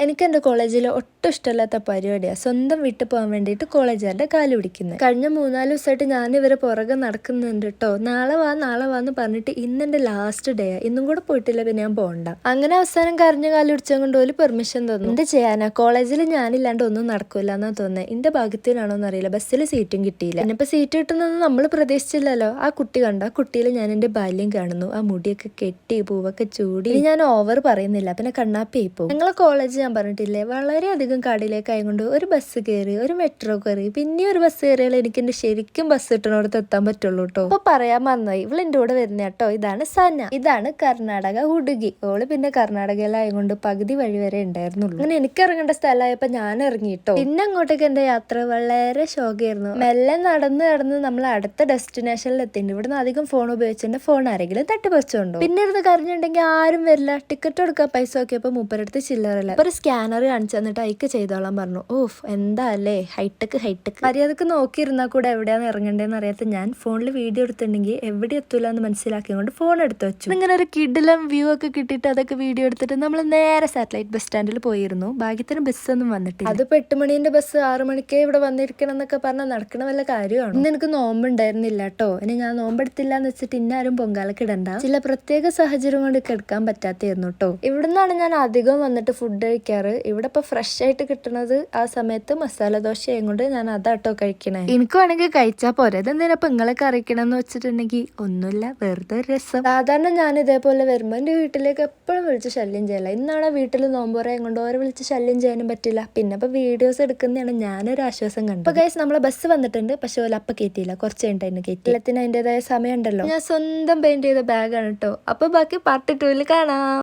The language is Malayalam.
എനിക്ക് എൻ്റെ കോളേജിൽ ഒട്ടും ഇഷ്ടമില്ലാത്ത പരിപാടിയാണ് സ്വന്തം വീട്ടിൽ പോകാൻ വേണ്ടിയിട്ട് കോളേജുകാരുടെ കാല് പിടിക്കുന്നത്. കഴിഞ്ഞ 3-4 ദിവസമായിട്ട് ഞാൻ ഇവരെ പുറകെ നടക്കുന്നുണ്ട് കേട്ടോ. നാളെ വാന്ന് പറഞ്ഞിട്ട് ഇന്നെൻ്റെ ലാസ്റ്റ് ഡേ ആണ്. ഇന്നും കൂടെ പോയിട്ടില്ല, പിന്നെ ഞാൻ പോകണ്ട. അങ്ങനെ അവസാനം കരഞ്ഞ കാല് പിടിച്ചാൽ കൊണ്ട് ഒരു പെർമിഷൻ തന്നു. എന്ത് ചെയ്യാനാ, കോളേജിൽ ഞാനില്ലാണ്ട് ഒന്നും നടക്കൂല എന്നാ തോന്നുന്നത്. എന്റെ ഭാഗ്യത്തിനാണോ എന്നറിയില്ല, ബസ്സിൽ സീറ്റും കിട്ടിയില്ല. ഇനിയിപ്പോൾ സീറ്റ് കിട്ടുന്നൊന്നും നമ്മൾ പ്രതീക്ഷിച്ചില്ലല്ലോ. ആ കുട്ടി കണ്ട, കുട്ടിയിൽ ഞാൻ എൻ്റെ ബാല്യം കാണുന്നു. ആ മുടിയൊക്കെ കെട്ടി പൂവൊക്കെ ചൂടി. ഞാൻ ഓവർ പറയുന്നില്ല, പിന്നെ കണ്ണാപ്പിയായി പോകും. ഞങ്ങളെ കോളേജ് ഞാൻ പറഞ്ഞിട്ടില്ലേ വളരെയധികം കാടിലേക്ക് ആയതുകൊണ്ട് ഒരു ബസ് കയറി, ഒരു മെട്രോ കയറി, പിന്നെ ഒരു ബസ് കയറിയാൽ എനിക്ക് എന്റെ ശരിക്കും ബസ് കിട്ടണോടത്ത് എത്താൻ പറ്റുള്ളൂ കേട്ടോ. അപ്പൊ പറയാൻ മറന്നുപോയി, ഇവൾ എൻ്റെ കൂടെ വരുന്ന കേട്ടോ. ഇതാണ് സന, ഇതാണ് കർണാടക ഹുടുഗി. ഓള് പിന്നെ കർണാടകയിലായതുകൊണ്ട് പകുതി വഴി വരെ ഉണ്ടായിരുന്നുള്ളൂ. അങ്ങനെ എനിക്ക് ഇറങ്ങേണ്ട സ്ഥലമായപ്പോ ഞാൻ ഇറങ്ങിട്ടോ. പിന്നെ അങ്ങോട്ടേക്ക് എന്റെ യാത്ര വളരെ ശോകമായിരുന്നു. മെല്ലെ നടന്ന് നമ്മൾ അടുത്ത ഡെസ്റ്റിനേഷനിൽ എത്തിയിട്ടുണ്ട്. ഇവിടുന്ന് അധികം ഫോൺ ഉപയോഗിച്ചിട്ട് ഫോൺ ആരെങ്കിലും തട്ടിപ്പറിച്ചോണ്ടോ. പിന്നെ ഇരുന്ന് കരഞ്ഞിട്ടുണ്ടെങ്കിൽ ആരും വരില്ല. ടിക്കറ്റ് എടുക്കാൻ പൈസ നോക്കിയപ്പോ മൂപ്പരടുത്ത് ചില്ലറല്ല. ഒരു സ്കാനർ കാണിച്ചു തന്നിട്ട് അയക്ക് ചെയ്തോളാൻ പറഞ്ഞു. ഓഫ്, എന്താ അല്ലേ ഹൈടെക്. മര്യാദക്ക് നോക്കിയിരുന്നാൽ കൂടെ എവിടെയാണ് ഇറങ്ങേണ്ടതെന്ന് അറിയാത്ത ഞാൻ ഫോണിൽ വീഡിയോ എടുത്തിട്ടുണ്ടെങ്കിൽ എവിടെ എത്തൂല എന്ന് മനസ്സിലാക്കിക്കൊണ്ട് ഫോൺ എടുത്ത് വെച്ചു. ഇങ്ങനെ ഒരു കിഡിലും വ്യൂ ഒക്കെ കിട്ടിയിട്ട് അതൊക്കെ വീഡിയോ എടുത്തിട്ട് നമ്മൾ നേരെ സാറ്റലൈറ്റ് ബസ് സ്റ്റാൻഡിൽ പോയിരുന്നു. ഭാഗ്യത്തിന് ബസ്സൊന്നും വന്നിട്ടില്ല. അതിപ്പോ 8 മണീന്റെ ബസ് 6 മണിക്കേ ഇവിടെ വന്നിരിക്കണം എന്നൊക്കെ പറഞ്ഞാൽ നടക്കണ വല്ല കാര്യമാണ്. ഇന്ന് എനിക്ക് നോമ്പുണ്ടായിരുന്നില്ല കേട്ടോ. ഇനി ഞാൻ നോമ്പെടുത്തില്ല എന്ന് വെച്ചിട്ട് ഇന്നാരും പൊങ്കാലക്കിടണ്ട. ചില പ്രത്യേക സാഹചര്യം കൊണ്ട് എടുക്കാൻ പറ്റാത്തായിരുന്നു കേട്ടോ. ഇവിടുന്നാണ് ഞാൻ അധികം വന്നിട്ട് ഫുഡ് കഴിക്കാറ്. ഇവിടെ ഇപ്പൊ ഫ്രഷ് ആയിട്ട് കിട്ടുന്നത് ആ സമയത്ത് മസാല ദോശ കൊണ്ട് ഞാൻ അതാട്ടോ കഴിക്കണേ. എനിക്ക് വേണമെങ്കിൽ കഴിച്ചാൽ പോരെ, ഇതെന്തിനാ നിങ്ങളൊക്കെ അറിയിക്കണമെന്ന് വെച്ചിട്ടുണ്ടെങ്കിൽ ഒന്നുമില്ല, വെറുതെ ഒരു രസം. സാധാരണ ഞാൻ ഇതേപോലെ വരുമ്പോൾ എൻ്റെ വീട്ടിലേക്ക് എപ്പോഴും വിളിച്ച് ശല്യം ചെയ്യല. ഇന്നാണ് വീട്ടിൽ നോമ്പുറയും കൊണ്ട് ഓരോ വിളിച്ച് ശല്യം ചെയ്യാനും പറ്റില്ല. പിന്നെ ഇപ്പൊ വീഡിയോസ് എടുക്കുന്നതാണ് ഞാനൊരു ആശ്വാസം കണ്ടത്. അപ്പൊ ഗൈസ് നമ്മളെ ബസ് വന്നിട്ടുണ്ട്, പക്ഷെ ഓല അപ്പൊ കയറ്റിയില്ല, കുറച്ച് കഴിഞ്ഞിട്ട് കയറ്റി. എല്ലാത്തിനും അതിൻ്റെതായ സമയം ഉണ്ടല്ലോ. ഞാൻ സ്വന്തം പെയിന്റ് ചെയ്ത ബാഗാണ് കേട്ടോ. അപ്പൊ ബാക്കി പാർട്ട് 2 കാണാം.